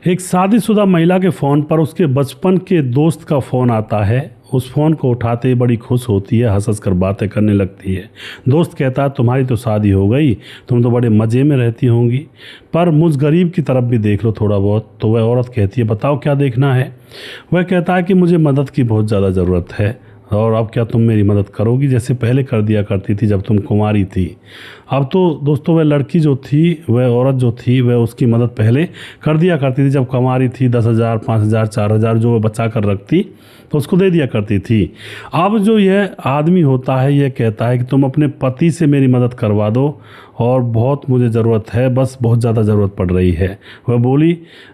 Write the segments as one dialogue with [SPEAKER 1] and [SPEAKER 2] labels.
[SPEAKER 1] एक शादीशुदा महिला के फ़ोन पर उसके बचपन के दोस्त का फ़ोन आता है। उस फ़ोन को उठाते ही बड़ी खुश होती है, हंस हंस कर बातें करने लगती है। दोस्त कहता है तुम्हारी तो शादी हो गई, तुम तो बड़े मज़े में रहती होंगी, पर मुझ गरीब की तरफ भी देख लो थोड़ा बहुत। तो वह औरत कहती है बताओ क्या देखना है। वह कहता है कि मुझे मदद की बहुत ज़्यादा ज़रूरत है, और अब क्या तुम मेरी मदद करोगी जैसे पहले कर दिया करती थी जब तुम कुंवारी थी। अब तो दोस्तों वह लड़की जो थी, वह औरत जो थी, वह उसकी मदद पहले कर दिया करती थी जब कुंवारी थी। 10,000, 5,000, 4,000 जो वह बचा कर रखती तो उसको दे दिया करती थी। अब जो यह आदमी होता है यह कहता है कि तुम अपने पति से मेरी मदद करवा दो, और बहुत मुझे ज़रूरत है, बस बहुत ज़्यादा ज़रूरत पड़ रही है। वह बोली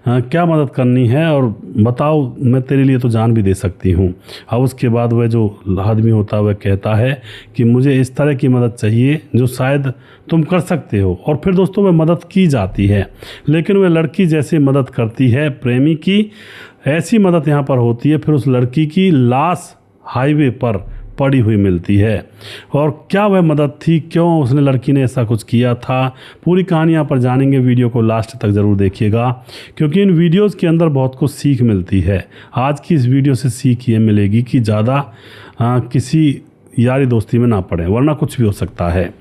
[SPEAKER 1] क्या मदद करनी है और बताओ, मैं तेरे लिए तो जान भी दे सकती हूँ। अब उसके बाद वह जो आदमी होता है वह कहता है कि मुझे इस तरह की मदद चाहिए जो शायद तुम कर सकते हो। और फिर दोस्तों वह मदद की जाती है, लेकिन वह लड़की जैसे मदद करती है प्रेमी की, ऐसी मदद यहाँ पर होती है। फिर उस लड़की की लाश हाईवे पर पड़ी हुई मिलती है। और क्या वह मदद थी, क्यों उसने लड़की ने ऐसा कुछ किया था, पूरी कहानी यहाँ पर जानेंगे। वीडियो को लास्ट तक ज़रूर देखिएगा, क्योंकि इन वीडियोस के अंदर बहुत कुछ सीख मिलती है। आज की इस वीडियो से सीख ये मिलेगी कि ज़्यादा किसी यारी दोस्ती में ना पड़े, वरना कुछ भी हो सकता है।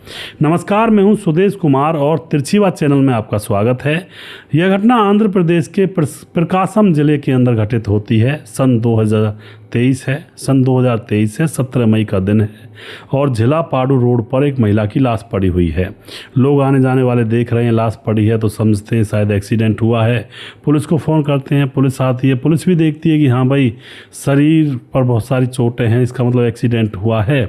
[SPEAKER 1] नमस्कार, मैं हूं सुदेश कुमार और तिरछीवा चैनल में आपका स्वागत है। यह घटना आंध्र प्रदेश के प्रकाशम जिले के अंदर घटित होती है। सन 2023 है, 17 मई का दिन है, और झिलापाडू रोड पर एक महिला की लाश पड़ी हुई है। लोग आने जाने वाले देख रहे हैं, लाश पड़ी है तो समझते हैं शायद एक्सीडेंट हुआ है। पुलिस को फ़ोन करते हैं, पुलिस आती है, पुलिस भी देखती है कि हाँ भाई शरीर पर बहुत सारी चोटें हैं, इसका मतलब एक्सीडेंट हुआ है।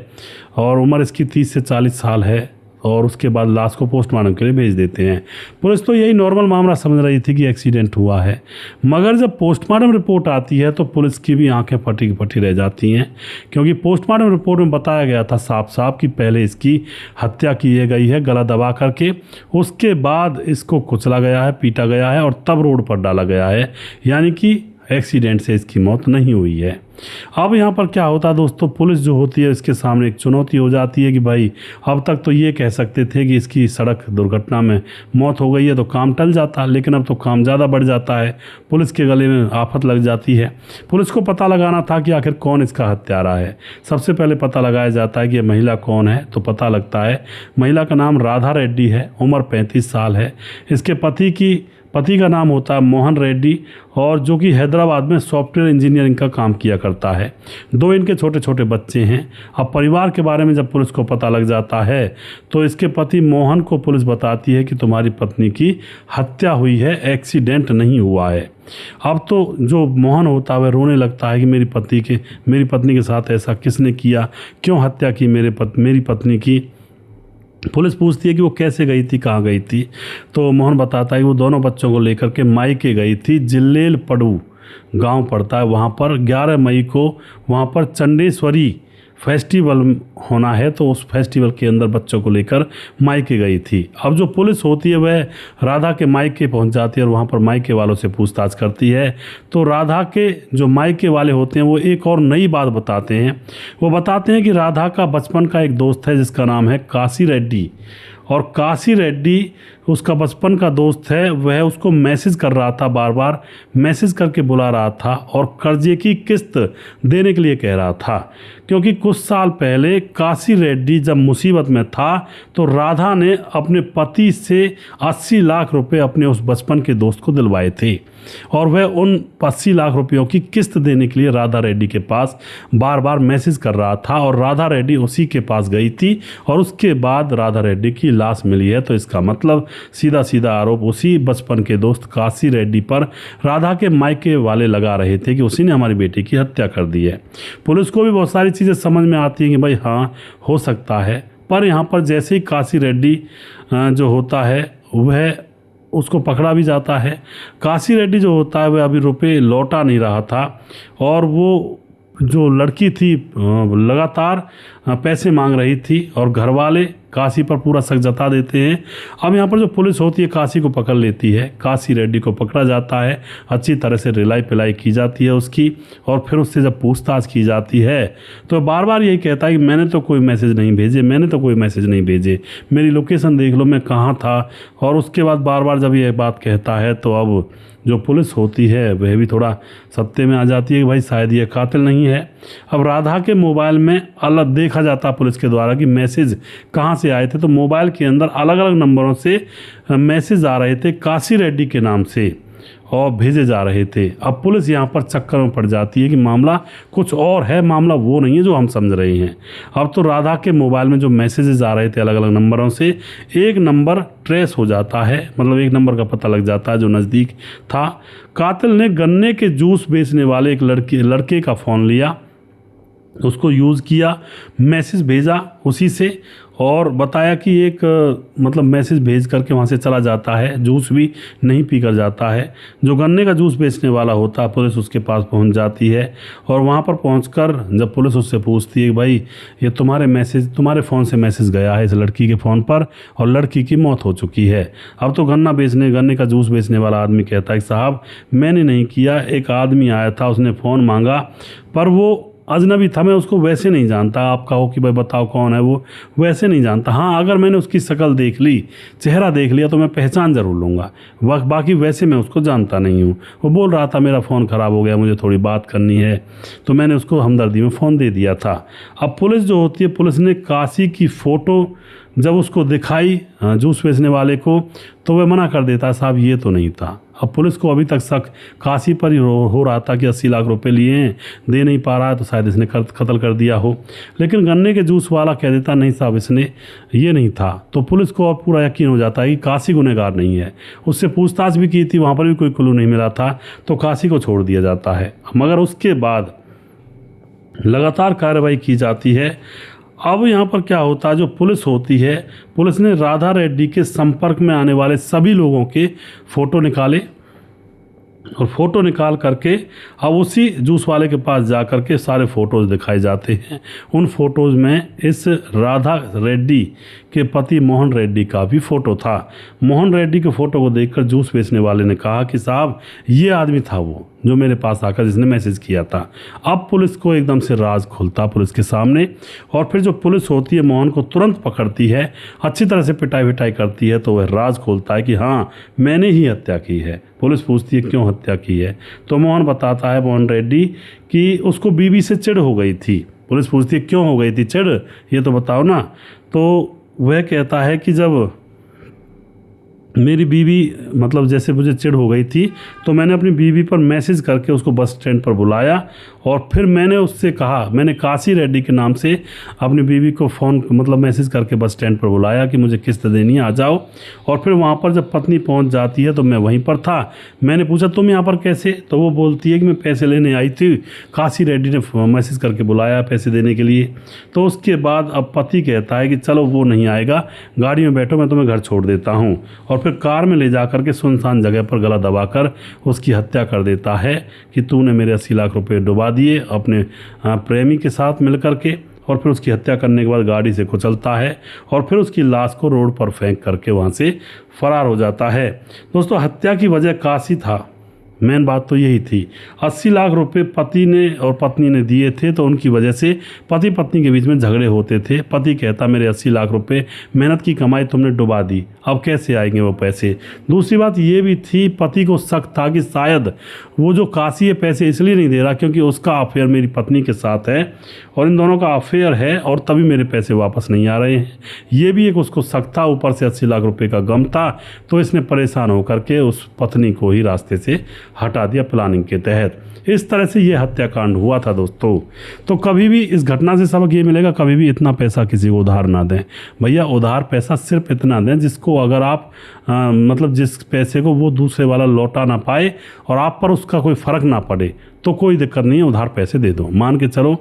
[SPEAKER 1] और उम्र इसकी 30 से 40 साल है। और उसके बाद लाश को पोस्टमार्टम के लिए भेज देते हैं। पुलिस तो यही नॉर्मल मामला समझ रही थी कि एक्सीडेंट हुआ है, मगर जब पोस्टमार्टम रिपोर्ट आती है तो पुलिस की भी आंखें फटी की फटी रह जाती हैं, क्योंकि पोस्टमार्टम रिपोर्ट में बताया गया था साफ साफ कि पहले इसकी हत्या की गई है गला दबा करके, उसके बाद इसको कुचला गया है, पीटा गया है और तब रोड पर डाला गया है, यानी कि एक्सीडेंट से इसकी मौत नहीं हुई है। अब यहाँ पर क्या होता है दोस्तों, पुलिस जो होती है इसके सामने एक चुनौती हो जाती है कि भाई अब तक तो ये कह सकते थे कि इसकी सड़क दुर्घटना में मौत हो गई है तो काम टल जाता, लेकिन अब तो काम ज़्यादा बढ़ जाता है, पुलिस के गले में आफत लग जाती है। पुलिस को पता लगाना था कि आखिर कौन इसका हत्यारा है। सबसे पहले पता लगाया जाता है कि ये महिला कौन है, तो पता लगता है महिला का नाम राधा रेड्डी है, उम्र 35 साल है। इसके पति का नाम होता है मोहन रेड्डी, और जो कि हैदराबाद में सॉफ्टवेयर इंजीनियरिंग का काम किया करता है। 2 इनके छोटे छोटे बच्चे हैं। अब परिवार के बारे में जब पुलिस को पता लग जाता है तो इसके पति मोहन को पुलिस बताती है कि तुम्हारी पत्नी की हत्या हुई है, एक्सीडेंट नहीं हुआ है। अब तो जो मोहन होता है वह रोने लगता है कि मेरी पत्नी के साथ ऐसा किसने किया, क्यों हत्या की मेरी पत्नी की। पुलिस पूछती है कि वो कैसे गई थी, कहाँ गई थी, तो मोहन बताता है कि वो दोनों बच्चों को लेकर के मायके गई थी। जिल्लेल पड़ू गांव पड़ता है, वहाँ पर 11 मई को वहाँ पर चंडेश्वरी फेस्टिवल होना है, तो उस फेस्टिवल के अंदर बच्चों को लेकर मायके गई थी। अब जो पुलिस होती है वह राधा के मायके पहुंच जाती है और वहां पर मायके वालों से पूछताछ करती है। तो राधा के जो मायके वाले होते हैं वो एक और नई बात बताते हैं। वो बताते हैं कि राधा का बचपन का एक दोस्त है जिसका नाम है काशी रेड्डी, और काशी रेड्डी उसका बचपन का दोस्त है। वह उसको मैसेज कर रहा था, बार बार मैसेज करके बुला रहा था और कर्जे की किस्त देने के लिए कह रहा था, क्योंकि कुछ साल पहले काशी रेड्डी जब मुसीबत में था तो राधा ने अपने पति से 80 लाख रुपए अपने उस बचपन के दोस्त को दिलवाए थे, और वह उन 80 लाख रुपयों की किस्त देने के लिए राधा रेड्डी के पास बार बार मैसेज कर रहा था। और राधा रेड्डी उसी के पास गई थी, और उसके बाद राधा रेड्डी की लाश मिली है। तो इसका मतलब सीधा सीधा आरोप उसी बचपन के दोस्त काशी रेड्डी पर राधा के मायके वाले लगा रहे थे कि उसी ने हमारी बेटी की हत्या कर दी है। पुलिस को भी बहुत सारी चीज़ें समझ में आती हैं कि भाई हाँ हो सकता है, पर यहाँ पर जैसे ही काशी रेड्डी जो होता है वह उसको पकड़ा भी जाता है। काशी रेड्डी जो होता है वह अभी रुपए लौटा नहीं रहा था, और वो जो लड़की थी लगातार पैसे मांग रही थी, और घर वाले काशी पर पूरा शक जता देते हैं। अब यहाँ पर जो पुलिस होती है काशी को पकड़ लेती है, काशी रेड्डी को पकड़ा जाता है, अच्छी तरह से रिलाई पिलाई की जाती है उसकी, और फिर उससे जब पूछताछ की जाती है तो बार बार यही कहता है कि मैंने तो कोई मैसेज नहीं भेजे, मेरी लोकेशन देख लो मैं कहाँ था। और उसके बाद बार बार जब ये बात कहता है तो अब जो पुलिस होती है वह भी थोड़ा सत्ते में आ जाती है कि भाई शायद ये कातिल नहीं है। अब राधा के मोबाइल में अलग देखा जाता पुलिस के द्वारा कि मैसेज कहाँ से आए थे, तो मोबाइल के अंदर अलग अलग नंबरों से मैसेज आ रहे थे काशी रेड्डी के नाम से और भेजे जा रहे थे। अब पुलिस यहाँ पर चक्कर में पड़ जाती है कि मामला कुछ और है, मामला वो नहीं है जो हम समझ रहे हैं। अब तो राधा के मोबाइल में जो मैसेजेस आ रहे थे अलग अलग नंबरों से, एक नंबर ट्रेस हो जाता है, मतलब एक नंबर का पता लग जाता है जो नज़दीक था। कातिल ने गन्ने के जूस बेचने वाले एक लड़के का फ़ोन लिया, उसको यूज़ किया, मैसेज भेजा उसी से और बताया कि एक मतलब मैसेज भेज करके वहाँ से चला जाता है, जूस भी नहीं पी कर जाता है। जो गन्ने का जूस बेचने वाला होता है पुलिस उसके पास पहुँच जाती है और वहाँ पर पहुँचकर जब पुलिस उससे पूछती है कि भाई ये तुम्हारे फ़ोन से मैसेज गया है इस लड़की के फ़ोन पर और लड़की की मौत हो चुकी है। अब तो गन्ने का जूस बेचने वाला आदमी कहता है कि साहब मैंने नहीं किया, एक आदमी आया था उसने फ़ोन मांगा पर वो अजनबी था, मैं उसको वैसे नहीं जानता। आप कहो कि भाई बताओ कौन है वो, वैसे नहीं जानता। हाँ अगर मैंने उसकी शक्ल देख ली, चेहरा देख लिया तो मैं पहचान ज़रूर लूँगा, बाकी वैसे मैं उसको जानता नहीं हूँ। वो बोल रहा था मेरा फ़ोन ख़राब हो गया, मुझे थोड़ी बात करनी है, तो मैंने उसको हमदर्दी में फ़ोन दे दिया था। अब पुलिस जो होती है, पुलिस ने काशी की फ़ोटो जब उसको दिखाई जूस बेचने वाले को तो वह मना कर देता साहब ये तो नहीं था। अब पुलिस को अभी तक शक काशी पर ही हो रहा था कि 80 लाख रुपए लिए हैं, दे नहीं पा रहा है तो शायद इसने कत्ल कर दिया हो। लेकिन गन्ने के जूस वाला कह देता नहीं साहब इसने ये नहीं था। तो पुलिस को अब पूरा यकीन हो जाता है कि काशी गुनहगार नहीं है। उससे पूछताछ भी की थी, वहाँ पर भी कोई क्लू नहीं मिला था, तो काशी को छोड़ दिया जाता है। मगर उसके बाद लगातार कार्रवाई की जाती है। अब यहाँ पर क्या होता है, जो पुलिस होती है, पुलिस ने राधा रेड्डी के संपर्क में आने वाले सभी लोगों के फ़ोटो निकाले और फ़ोटो निकाल करके अब उसी जूस वाले के पास जा कर के सारे फ़ोटोज़ दिखाए जाते हैं। उन फ़ोटोज़ में इस राधा रेड्डी के पति मोहन रेड्डी का भी फ़ोटो था। मोहन रेड्डी के फ़ोटो को देखकर जूस बेचने वाले ने कहा कि साहब ये आदमी था वो जो मेरे पास आकर जिसने मैसेज किया था। अब पुलिस को एकदम से राज खुलता पुलिस के सामने, और फिर जो पुलिस होती है मोहन को तुरंत पकड़ती है, अच्छी तरह से पिटाई करती है, तो वह राज खोलता है कि हाँ मैंने ही हत्या की है। पुलिस पूछती है क्यों हत्या की है, तो मोहन बताता है, मोहन रेड्डी, कि उसको बीवी से चिढ़ हो गई थी। पुलिस पूछती है क्यों हो गई थी चिढ़, ये तो बताओ ना। तो वह कहता है कि जब मेरी बीवी मतलब जैसे मुझे चिढ़ हो गई थी तो मैंने अपनी बीवी पर मैसेज करके उसको बस स्टैंड पर बुलाया और फिर मैंने उससे कहा, मैंने काशी रेड्डी के नाम से अपनी बीवी को फ़ोन मतलब मैसेज करके बस स्टैंड पर बुलाया कि मुझे किस्त देनी है आ जाओ। और फिर वहाँ पर जब पत्नी पहुँच जाती है तो मैं वहीं पर था। मैंने पूछा तुम यहाँ पर कैसे, तो वो बोलती है कि मैं पैसे लेने आई थी, काशी रेड्डी ने मैसेज करके बुलाया पैसे देने के लिए। तो उसके बाद अब पति कहता है कि चलो वो नहीं आएगा, गाड़ी में बैठो मैं तुम्हें घर छोड़ देता हूँ, और फिर कार में ले जा करके सुनसान जगह पर गला दबाकर उसकी हत्या कर देता है कि तूने मेरे 80 लाख रुपए डुबा दिए अपने प्रेमी के साथ मिलकर के। और फिर उसकी हत्या करने के बाद गाड़ी से कुचलता है और फिर उसकी लाश को रोड पर फेंक करके वहाँ से फरार हो जाता है। दोस्तों हत्या की वजह काशी था, मेन बात तो यही थी। 80 लाख रुपए पति ने और पत्नी ने दिए थे, तो उनकी वजह से पति पत्नी के बीच में झगड़े होते थे। पति कहता मेरे 80 लाख रुपए मेहनत की कमाई तुमने डुबा दी, अब कैसे आएंगे वो पैसे। दूसरी बात ये भी थी, पति को शक था कि शायद वो जो काशी है पैसे इसलिए नहीं दे रहा क्योंकि उसका अफेयर मेरी पत्नी के साथ है और इन दोनों का अफेयर है और तभी मेरे पैसे वापस नहीं आ रहे हैं। ये भी एक उसको शक था, ऊपर से 80 लाख रुपए का गम था, तो इसने परेशान होकर के उस पत्नी को ही रास्ते से हटा दिया प्लानिंग के तहत। इस तरह से ये हत्याकांड हुआ था दोस्तों। तो कभी भी इस घटना से सबक ये मिलेगा, कभी भी इतना पैसा किसी को उधार ना दें भैया। उधार पैसा सिर्फ इतना दें जिसको अगर आप मतलब जिस पैसे को वो दूसरे वाला लौटा ना पाए और आप पर उसका कोई फ़र्क ना पड़े तो कोई दिक्कत नहीं है, उधार पैसे दे दो। मान के चलो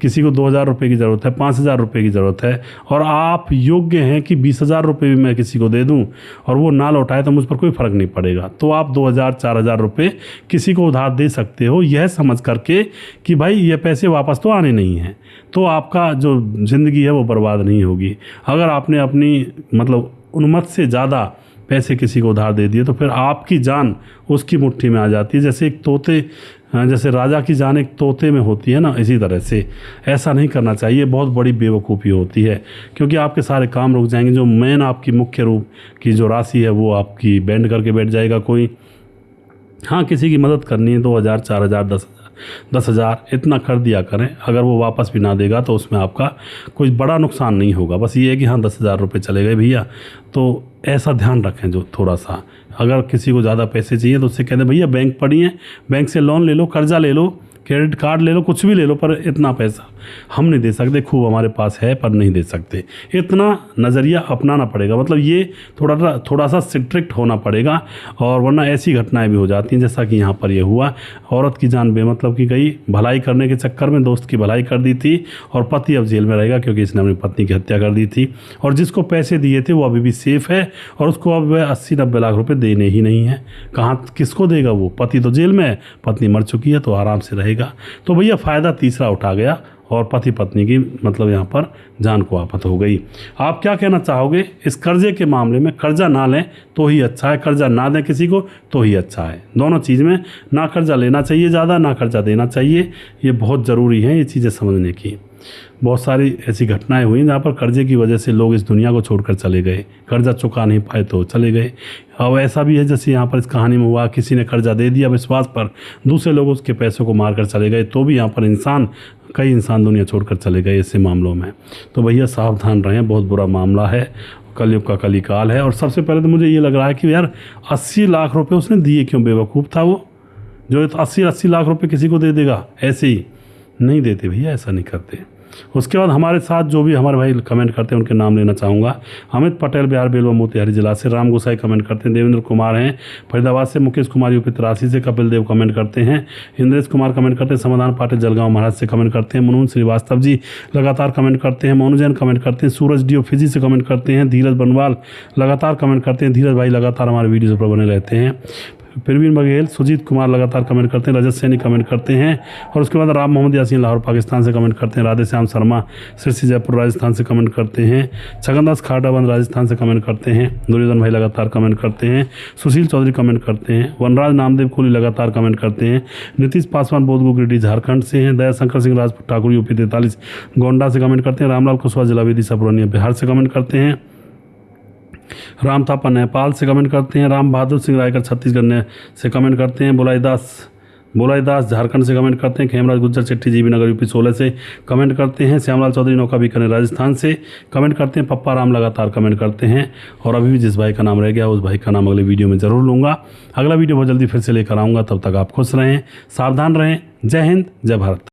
[SPEAKER 1] किसी को 2000 रुपये की ज़रूरत है, 5000 रुपये की ज़रूरत है और आप योग्य हैं कि 20,000 रुपये भी मैं किसी को दे दूं और वो ना लौटाए तो मुझ पर कोई फ़र्क नहीं पड़ेगा, तो आप 2000 4000 रुपये किसी को उधार दे सकते हो, यह समझ करके कि भाई ये पैसे वापस तो आने नहीं हैं, तो आपका जो ज़िंदगी है वो बर्बाद नहीं होगी। अगर आपने अपनी मतलब उन्मत से ज़्यादा पैसे किसी को उधार दे दिए तो फिर आपकी जान उसकी मुट्ठी में आ जाती है। जैसे एक तोते, जैसे राजा की जान एक तोते में होती है ना, इसी तरह से ऐसा नहीं करना चाहिए। बहुत बड़ी बेवकूफ़ी होती है क्योंकि आपके सारे काम रुक जाएंगे। जो मेन आपकी मुख्य रूप की जो राशि है वो आपकी बैंड करके बैठ जाएगा कोई, हाँ, किसी की मदद करनी है 2,000 4,000 10,000 इतना कर दिया करें। अगर वो वापस भी ना देगा तो उसमें आपका कोई बड़ा नुकसान नहीं होगा। बस ये है कि हाँ 10,000 रुपये चले गए भैया, तो ऐसा ध्यान रखें। जो थोड़ा सा अगर किसी को ज़्यादा पैसे चाहिए तो उससे कह दें भैया बैंक पड़ी है, बैंक से लोन ले लो, कर्जा ले लो, क्रेडिट कार्ड ले लो, कुछ भी ले लो, पर इतना पैसा हम नहीं दे सकते। खूब हमारे पास है पर नहीं दे सकते। इतना नज़रिया अपनाना पड़ेगा। मतलब ये थोड़ा सा स्ट्रिक्ट होना पड़ेगा, और वरना ऐसी घटनाएं भी हो जाती हैं जैसा कि यहाँ पर ये हुआ। औरत की जान बेमतलब की गई, भलाई करने के चक्कर में दोस्त की भलाई कर दी थी, और पति अब जेल में रहेगा क्योंकि इसने अपनी पत्नी की हत्या कर दी थी। और जिसको पैसे दिए थे वो अभी भी सेफ है, और उसको अब 80-90 लाख रुपए देने ही नहीं है। कहाँ किसको देगा वो? पति तो जेल में है, पत्नी मर चुकी है, तो आराम से रहेगा। तो भैया फ़ायदा तीसरा उठा गया, और पति पत्नी की मतलब यहाँ पर जान को आफत हो गई। आप क्या कहना चाहोगे इस कर्जे के मामले में? कर्जा ना लें तो ही अच्छा है, कर्जा ना दें किसी को तो ही अच्छा है। दोनों चीज़ में ना कर्जा लेना चाहिए ज़्यादा, ना कर्जा देना चाहिए। ये बहुत ज़रूरी है ये चीज़ें समझने की। बहुत सारी ऐसी घटनाएं हुई जहाँ पर कर्जे की वजह से लोग इस दुनिया को छोड़कर चले गए, कर्जा चुका नहीं पाए तो चले गए। अब ऐसा भी है जैसे यहाँ पर इस कहानी में हुआ, किसी ने कर्जा दे दिया विश्वास पर, दूसरे लोग उसके पैसों को मार कर चले गए, तो भी यहाँ पर कई इंसान दुनिया छोड़कर चले गए ऐसे मामलों में। तो भैया सावधान रहें, बहुत बुरा मामला है, कलयुग का कलिकाल है। और सबसे पहले तो मुझे ये लग रहा है कि यार 80 लाख रुपए उसने दिए क्यों? बेवकूफ़ था वो, जो 80 लाख रुपए किसी को दे देगा ऐसे ही? नहीं देते भैया, ऐसा नहीं करते। उसके बाद हमारे साथ जो भी हमारे भाई कमेंट करते हैं उनके नाम लेना चाहूँगा। अमित पटेल बिहार बेलवा मोतिहारी जिला से, राम गोसाई कमेंट करते हैं, देवेंद्र कुमार हैं फरीदाबाद से, मुकेश कुमार यूपी 83 से, कपिल देव कमेंट करते हैं, इंद्रेश कुमार कमेंट करते हैं, समाधान पाटिल जलगांव महाराज से कमेंट करते हैं, मनोज श्रीवास्तव जी लगातार कमेंट करते हैं, मोनू जैन कमेंट करते हैं, सूरज डी फिजी से कमेंट करते हैं, धीरज बनवाल लगातार कमेंट करते हैं। धीरज भाई लगातार हमारे वीडियो पर बने रहते हैं। प्रवीण बघेल, सुजीत कुमार लगातार कमेंट करते हैं, रजत सैनी कमेंट करते हैं, और उसके बाद राम मोहम्मद यासीन लाहौर पाकिस्तान से कमेंट करते हैं, राधे श्याम शर्मा सिरसी जयपुर राजस्थान से कमेंट करते हैं, छगनदास खाटाबंद राजस्थान से कमेंट करते हैं, दुर्योधन भाई लगातार कमेंट करते हैं, सुशील चौधरी कमेंट करते हैं, वनराज नामदेव कोहली लगातार कमेंट करते हैं, नीतीश पासवान बोधगो गिरिडीह झारखंड से हैं, दया शंकर सिंह राजपूत ठाकुर यूपी 43 गोंडा से कमेंट करते हैं, रामलाल कुशवाहा जिला विदिशा पूर्णिया बिहार से कमेंट करते हैं, राम थापा नेपाल से कमेंट करते हैं, राम बहादुर सिंह रायकर छत्तीसगढ़ से कमेंट करते हैं, बोलाई दास झारखंड से कमेंट करते हैं, खेमराज गुज्जर चिट्ठी जीबी नगर यूपी 16 से कमेंट करते हैं, श्यामलाल चौधरी नौका बीकानेर राजस्थान से कमेंट करते हैं, पप्पा राम लगातार कमेंट करते हैं। और अभी भी जिस भाई का नाम रह गया उस भाई का नाम अगले वीडियो में ज़रूर लूँगा। अगला वीडियो बहुत जल्दी फिर से लेकर आऊँगा, तब तक आप खुश रहें, सावधान रहें। जय हिंद, जय भारत।